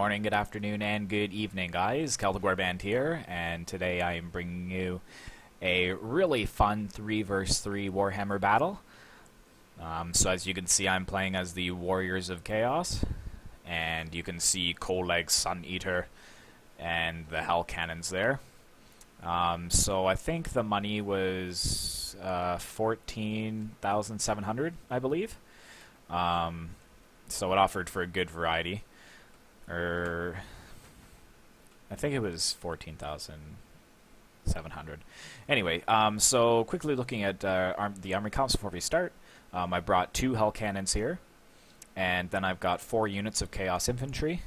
morning, good afternoon, and good evening, guys. Celtic Warband here, and today I am bringing you a really fun 3 vs 3 Warhammer battle. So as you can see, I'm playing as the Warriors of Chaos, and you can see Coleg, Sun Eater, and the Hell Cannons there. So I think the money was 14,700, I believe. So it offered for a good variety. I think it was 14,700. Anyway, so quickly looking at the army comps before we start, I brought 2 Hell Cannons here, and then I've got 4 units of Chaos Infantry,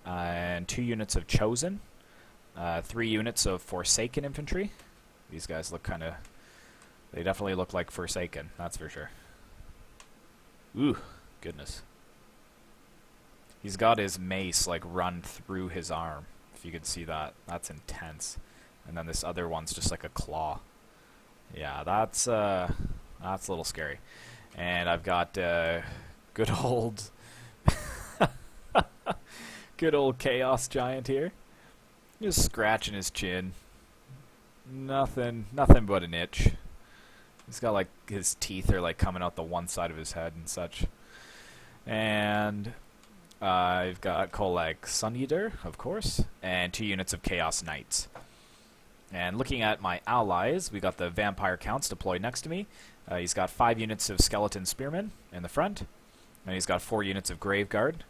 and 2 units of Chosen, 3 units of Forsaken Infantry. These guys look kind of... They definitely look like Forsaken, that's for sure. Ooh, goodness. He's got his mace, like, run through his arm. If you can see that. That's intense. And then this other one's just like a claw. Yeah, that's a little scary. And I've got good old... good old Chaos Giant here. Just scratching his chin. Nothing but an itch. He's got, like, his teeth are, like, coming out the one side of his head and such. And... I've got Coleg Sun Eater, of course, and 2 units of Chaos Knights. And looking at my allies, we got the Vampire Counts deployed next to me. He's got 5 units of Skeleton Spearmen in the front, and he's got 4 units of Graveguard.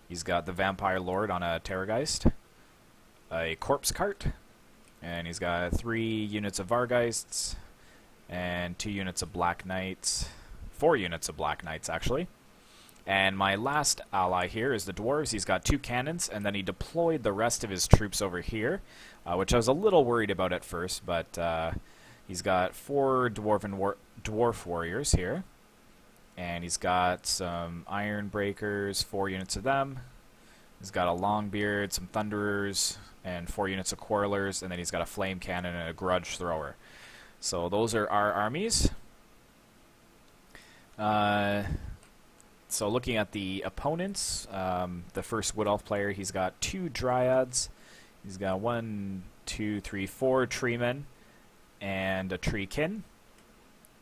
He's got the Vampire Lord on a Terrorgeist, a Corpse Cart, and he's got 3 units of Vargheists, and 2 units of Black Knights, 4 units of Black Knights, actually. And my last ally here is the Dwarves. He's got 2 cannons, and then he deployed the rest of his troops over here, which I was a little worried about at first, but he's got 4 Dwarf Warriors here, and he's got some Iron Breakers, 4 units of them. He's got a Longbeard, some Thunderers, and 4 units of Quarrelers, and then he's got a Flame Cannon and a Grudge Thrower. So those are our armies. So looking at the opponents, the first Wood Elf player, he's got 2 Dryads. He's got 4 Treemen and a Treekin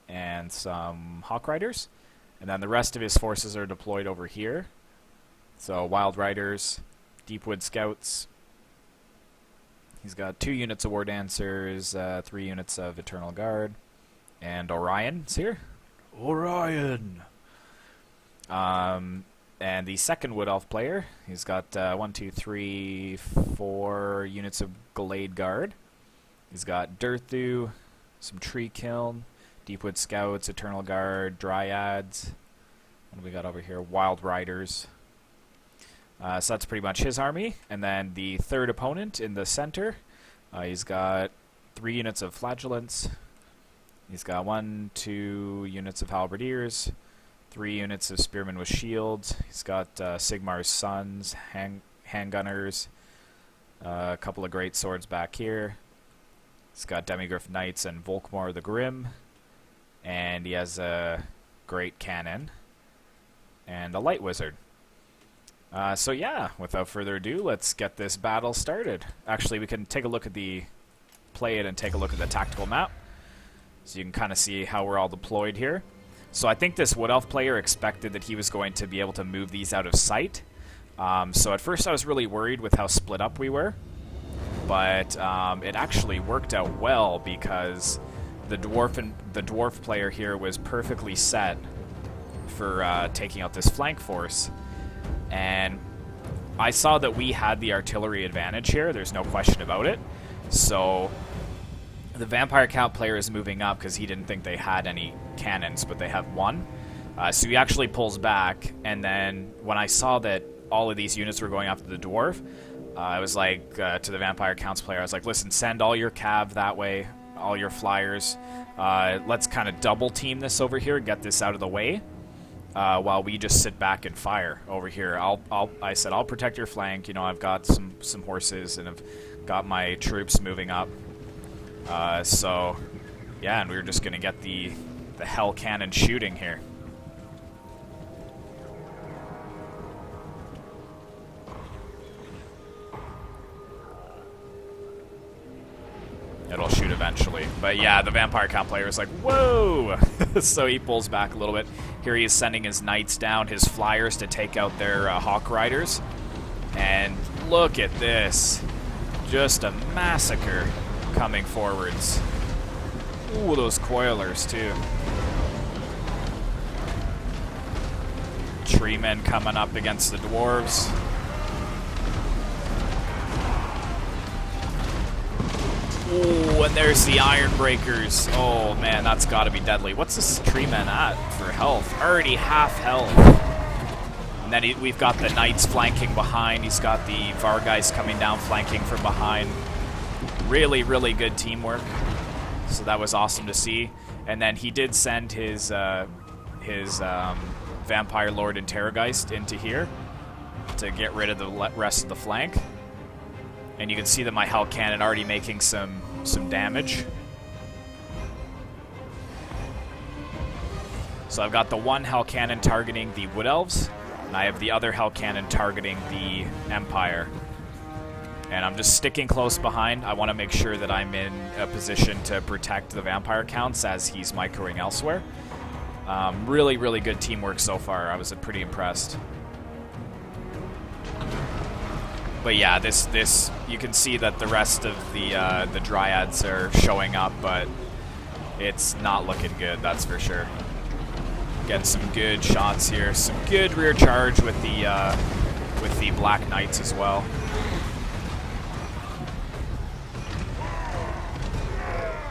and some Hawk Riders. And then the rest of his forces are deployed over here. So Wild Riders, Deepwood Scouts. He's got 2 units of War Dancers, 3 units of Eternal Guard, and Orion's here. Orion! And the second Wood Elf player, he's got 4 units of Glade Guard. He's got Dirthu, some Tree Kiln, Deepwood Scouts, Eternal Guard, Dryads. What do we got over here? Wild Riders. So that's pretty much his army. And then the third opponent in the center, he's got 3 units of Flagellants. He's got 2 units of Halberdiers. 3 units of Spearmen with Shields. He's got Sigmar's Sons, Handgunners, a couple of Great Swords back here. He's got Demigryph Knights and Volkmar the Grim. And he has a Great Cannon and a Light Wizard. So yeah, without further ado, let's get this battle started. Actually, we can take a look at play it and take a look at the tactical map. So you can kind of see how we're all deployed here. So I think this Wood Elf player expected that he was going to be able to move these out of sight. So at first I was really worried with how split up we were. But it actually worked out well because the dwarf player here was perfectly set for taking out this flank force. And I saw that we had the artillery advantage here. There's no question about it. So the Vampire Count player is moving up because he didn't think they had any cannons, but they have 1. So he actually pulls back, and then when I saw that all of these units were going after the Dwarf, I was like, to the Vampire Counts player, I was like, listen, send all your cav that way, all your flyers. Let's kind of double team this over here, get this out of the way, while we just sit back and fire over here. I said, I'll protect your flank. You know, I've got some horses, and I've got my troops moving up. So, yeah, and we were just going to get the Hell Cannon shooting here. it'll shoot eventually. But yeah, the vampire count player is like, whoa! So he pulls back a little bit. Here he is sending his knights down, his flyers, to take out their hawk riders. And look at this. Just a massacre coming forwards. Ooh, those coilers too. Tree men coming up against the dwarves. Ooh, and there's the iron breakers. Oh man, that's gotta be deadly. What's this tree man at for health? Already half health. And then we've got the knights flanking behind. He's got the Vargeist coming down, flanking from behind. Really, really good teamwork. So that was awesome to see. And then he did send his Vampire Lord and Terrorgeist into here to get rid of the rest of the flank. And you can see that my Hell Cannon already making some damage. So I've got the one Hell Cannon targeting the Wood Elves, and I have the other Hell Cannon targeting the Empire. And I'm just sticking close behind. I want to make sure that I'm in a position to protect the Vampire counts as he's microing elsewhere. Really, really good teamwork so far. I was pretty impressed. But yeah, this you can see that the rest of the Dryads are showing up, but it's not looking good, that's for sure. Getting some good shots here, some good rear charge with the Black Knights as well.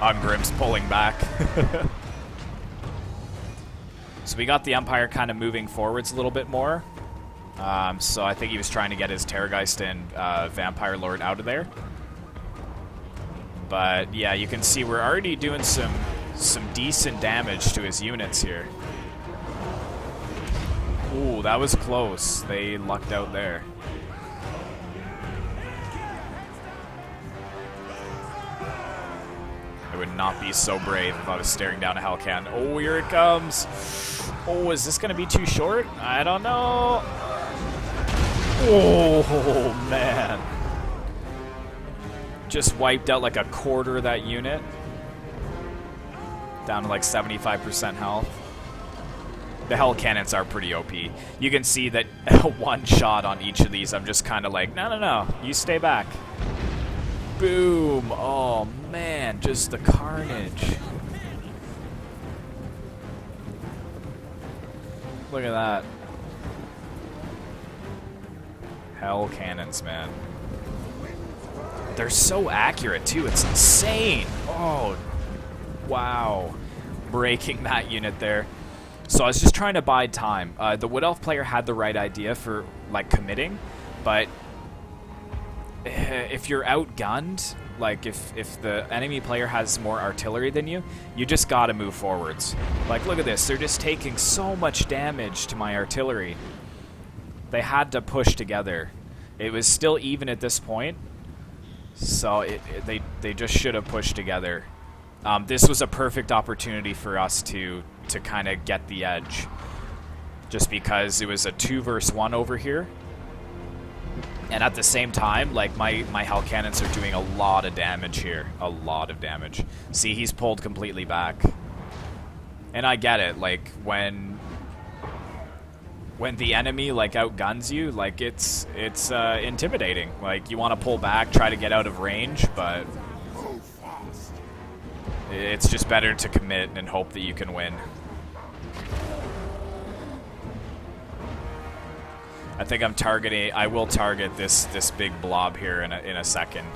Ungrim's pulling back. So we got the Empire kind of moving forwards a little bit more. So I think he was trying to get his Terrorgeist and Vampire Lord out of there. But yeah, you can see we're already doing some decent damage to his units here. Ooh, that was close. They lucked out there. I would not be so brave if I was staring down a Hellcan. Oh, here it comes. Oh, is this going to be too short? I don't know. Oh, man. Just wiped out like a quarter of that unit. Down to like 75% health. The Hell Cannons are pretty OP. You can see that one shot on each of these, I'm just kind of like, no, you stay back. Boom. Oh, man, just the carnage. Look at that. Hell Cannons, man. They're so accurate, too. It's insane. Oh, wow. Breaking that unit there. So I was just trying to bide time. The Wood Elf player had the right idea for, like, committing, but if you're outgunned, like, if the enemy player has more artillery than you, you just gotta move forwards. Like, look at this. They're just taking so much damage to my artillery. They had to push together. It was still even at this point, so they just should have pushed together. This was a perfect opportunity for us to kind of get the edge, just because it was a 2 versus 1 over here, and at the same time, like, my Hell Cannons are doing a lot of damage here, a lot of damage. See, he's pulled completely back, and I get it. Like, when the enemy, like, outguns you, like, it's intimidating. Like, you want to pull back, try to get out of range, but it's just better to commit and hope that you can win. I think I will target this big blob here in a second.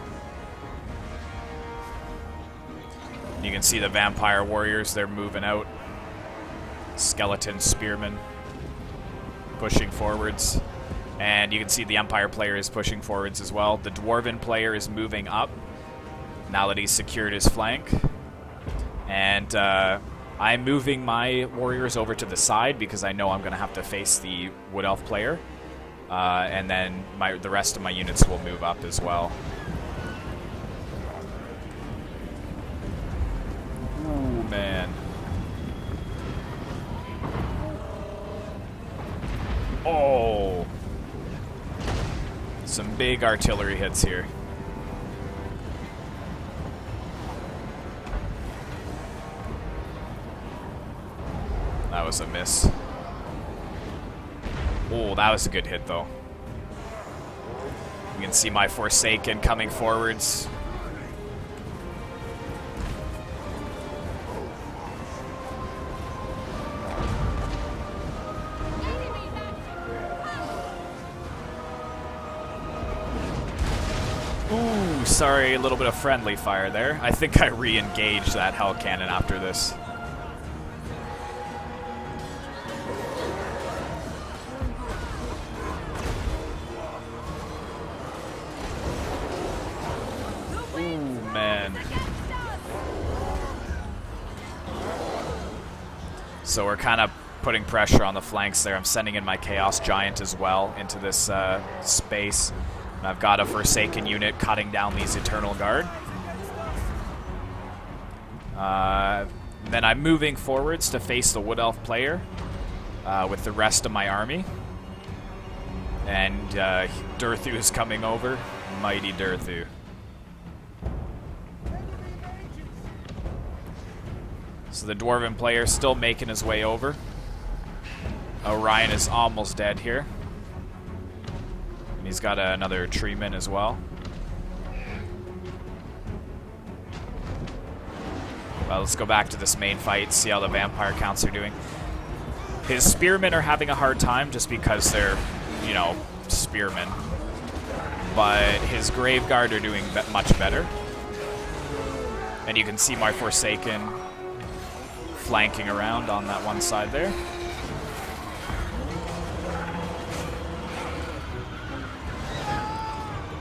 You can see the vampire warriors, they're moving out. Skeleton spearmen pushing forwards. And you can see the Empire player is pushing forwards as well. The Dwarven player is moving up now that he's secured his flank. And I'm moving my warriors over to the side because I know I'm going to have to face the Wood Elf player. And then the rest of my units will move up as well. Ooh, man. Oh. Some big artillery hits here. That was a miss. Oh, that was a good hit, though. You can see my Forsaken coming forwards. Ooh, sorry, a little bit of friendly fire there. I think I re-engaged that Hell Cannon after this. So we're kind of putting pressure on the flanks there. I'm sending in my Chaos Giant as well into this space. And I've got a Forsaken unit cutting down these Eternal Guard. Then I'm moving forwards to face the Wood Elf player with the rest of my army. And Durthu is coming over. Mighty Durthu. So the Dwarven player still making his way over. Orion is almost dead here. And he's got another treeman as well. Well, let's go back to this main fight, see how the vampire counts are doing. His spearmen are having a hard time just because they're, you know, spearmen. But his grave guard are doing much better. And you can see my Forsaken flanking around on that one side there.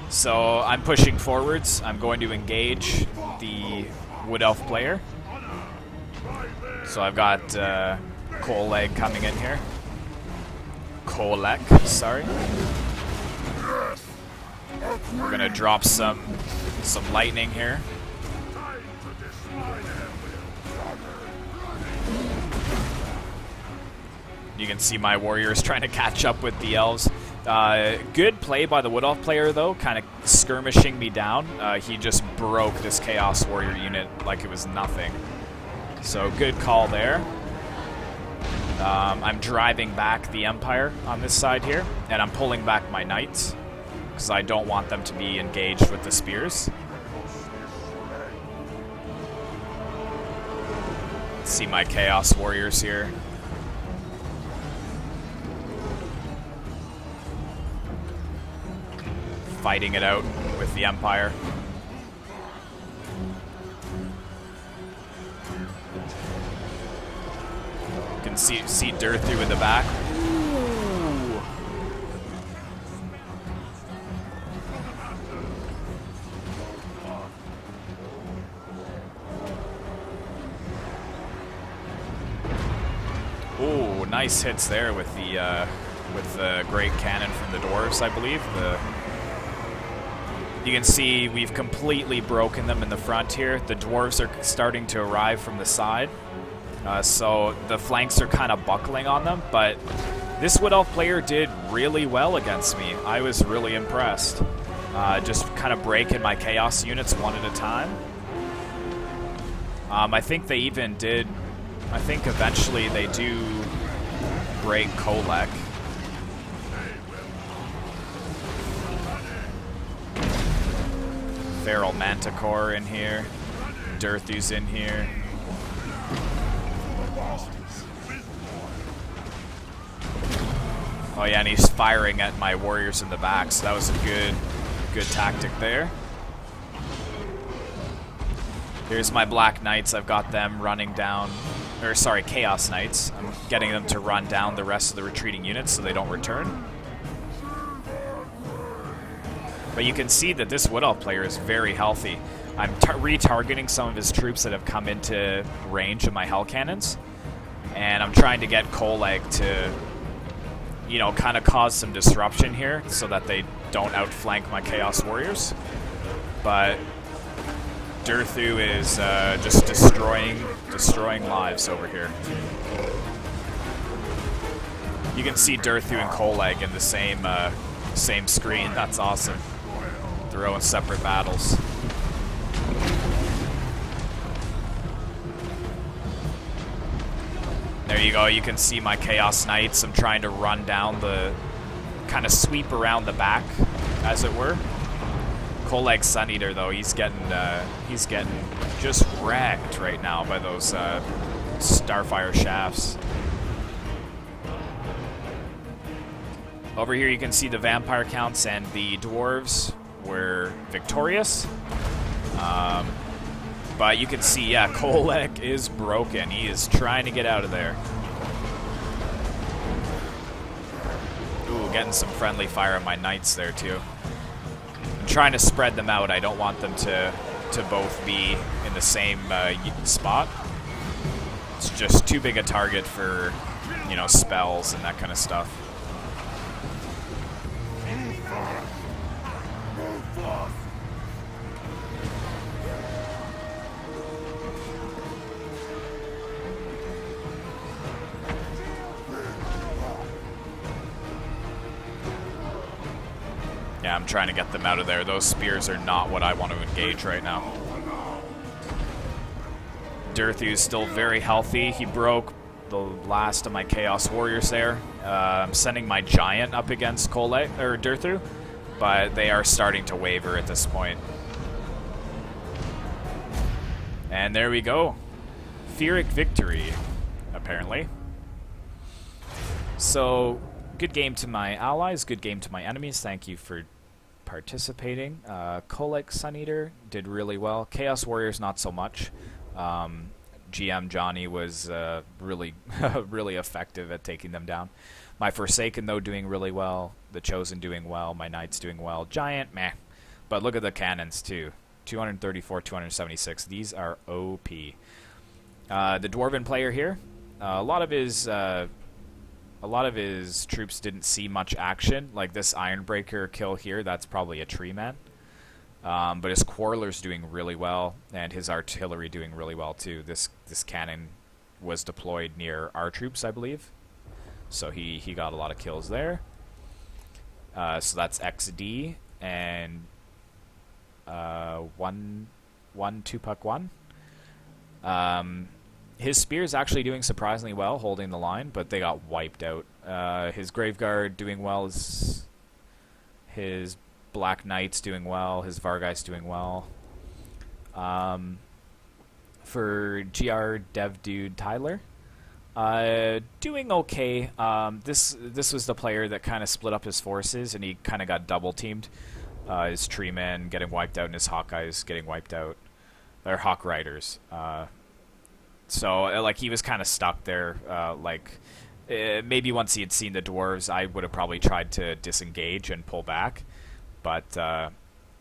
So I'm pushing forwards. I'm going to engage the Wood Elf player. So I've got Coleg coming in here. Kolek, sorry. We're gonna drop some lightning here. You can see my warriors trying to catch up with the elves. Good play by the Wood Elf player, though, kind of skirmishing me down. He just broke this Chaos Warrior unit like it was nothing. So good call there. I'm driving back the Empire on this side here, and I'm pulling back my Knights, because I don't want them to be engaged with the spears. Let's see my Chaos Warriors here. Fighting it out with the Empire. You can see Durthu in the back. Ooh. Ooh, nice hits there with the great cannon from the dwarves, I believe. You can see we've completely broken them in the front here. The dwarves are starting to arrive from the side. So the flanks are kind of buckling on them, but this Wood Elf player did really well against me. I was really impressed. Just kind of breaking my Chaos units one at a time. I think they even did... I think eventually they do break Kolek. Feral Manticore in here. Durthu's in here. Oh yeah, and he's firing at my warriors in the back, so that was a good tactic there. Here's my Black Knights. I've got them running down, or sorry, Chaos Knights. I'm getting them to run down the rest of the retreating units so they don't return. But you can see that this Wood Elf player is very healthy. I'm retargeting some of his troops that have come into range of my Hell Cannons. And I'm trying to get Coleg to, you know, kind of cause some disruption here so that they don't outflank my Chaos Warriors. But Durthu is just destroying lives over here. You can see Durthu and Coleg in the same screen. That's awesome. They're in separate battles. There you go. You can see my Chaos Knights. I'm trying to run down the... kind of sweep around the back, as it were. Coleg Sun Eater, though, he's getting just wrecked right now by those Starfire shafts. Over here you can see the vampire counts, and the dwarves were victorious. But you can see, yeah, Kolek is broken. He is trying to get out of there. Ooh, getting some friendly fire on my knights there, too. I'm trying to spread them out. I don't want them to both be in the same spot. It's just too big a target for, you know, spells and that kind of stuff. Yeah, I'm trying to get them out of there. Those spears are not what I want to engage right now. Durthu's still very healthy. He broke the last of my Chaos Warriors there. I'm sending my Giant up against Durthu, but they are starting to waver at this point. And there we go. Pyrrhic victory, apparently. So, good game to my allies, good game to my enemies. Thank you for participating. Kolek Sun Eater did really well. Chaos Warriors, not so much. GM Johnny was really, really effective at taking them down. My Forsaken, though, doing really well. The Chosen doing well. My Knights doing well. Giant, meh. But look at the cannons, too. 234, 276. These are OP. The Dwarven player here, a lot of his troops didn't see much action. Like this Ironbreaker kill here, that's probably a tree man. But his Quarreller's doing really well, and his artillery doing really well too. This cannon was deployed near our troops, I believe. So he got a lot of kills there. So that's XD and 1-2-puck-1. His spear's actually doing surprisingly well, holding the line, but they got wiped out. His Graveguard doing well. His Black Knight's doing well. His Vargeist doing well. For GR Dev Dude Tyler, doing okay. This was the player that kind of split up his forces, and he kind of got double teamed. His Treemen getting wiped out, and his Hawkeyes getting wiped out. They're Hawk Riders. So, like, he was kind of stuck there. Maybe once he had seen the dwarves, I would have probably tried to disengage and pull back. But,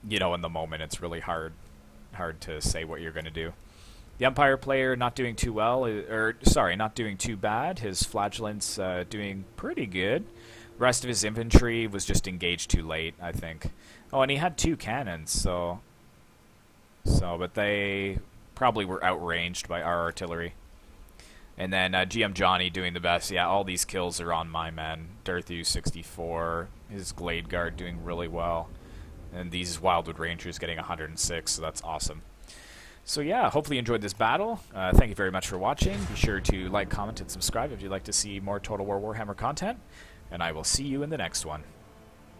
you know, in the moment, it's really hard to say what you're going to do. The Empire player not doing too well, not doing too bad. His Flagellant's doing pretty good. The rest of his infantry was just engaged too late, I think. Oh, and he had 2 cannons, but they probably were outranged by our artillery. And then GM Johnny doing the best. Yeah, all these kills are on my men. Durthu 64, his Glade Guard doing really well. And these Wildwood Rangers getting 106, so that's awesome. So yeah, hopefully you enjoyed this battle. Thank you very much for watching. Be sure to like, comment, and subscribe if you'd like to see more Total War Warhammer content. And I will see you in the next one.